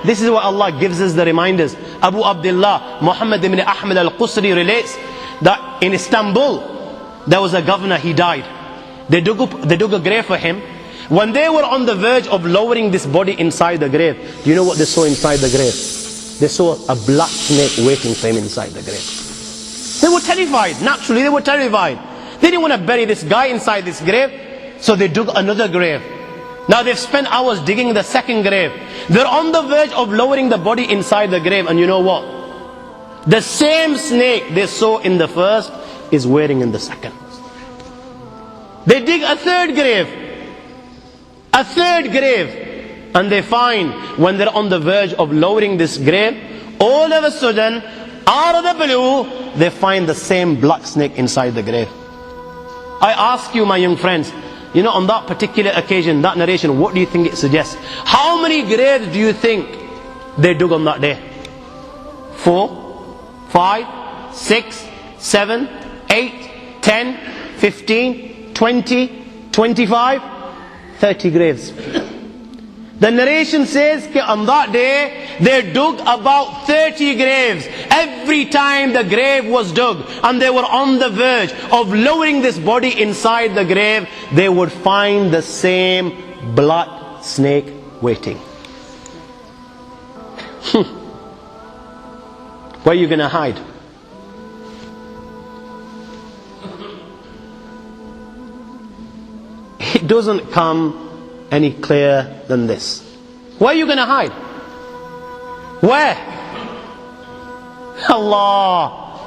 This is what Allah gives us the reminders. Abu Abdullah Muhammad ibn Ahmad al-Qusri relates that in Istanbul there was a governor, he died. They dug a grave for him. When they were on the verge of lowering this body inside the grave, do you know what they saw inside the grave? They saw a black snake waiting for him inside the grave. They were terrified. Naturally they were terrified. They didn't want to bury this guy inside this grave, so they dug another grave. Now they've spent hours digging the second grave. They're on the verge of lowering the body inside the grave, and you know what? The same snake they saw in the first is waiting in the second. They dig a third grave. A third grave. And they find, when they're on the verge of lowering this grave, all of a sudden, out of the blue, they find the same black snake inside the grave. I ask you, my young friends, you know, on that particular occasion, that narration, what do you think it suggests? How many graves do you think they dug on that day? 4, 5, 6, 7, 8, 10, 15, 20, 25, 30 graves. The narration says that on that day they dug about 30 graves. Every time the grave was dug and they were on the verge of lowering this body inside the grave, they would find the same black snake waiting. Where are you going to hide? It doesn't come any clearer than this. Where are you going to hide? Where? Allah.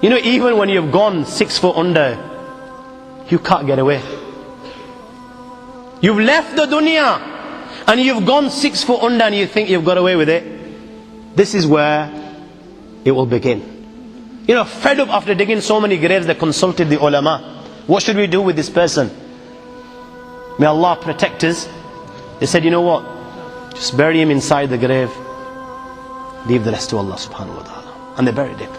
You know, even when you've gone 6 foot under, you can't get away. You've left the dunya and you've gone 6 foot under and you think you've got away with it. This is where it will begin. You know, fed up after digging so many graves, they consulted the ulama. What should we do with this person? May Allah protect us. They said, you know what? Just bury him inside the grave. Leave the rest to Allah subhanahu wa ta'ala. And they buried him.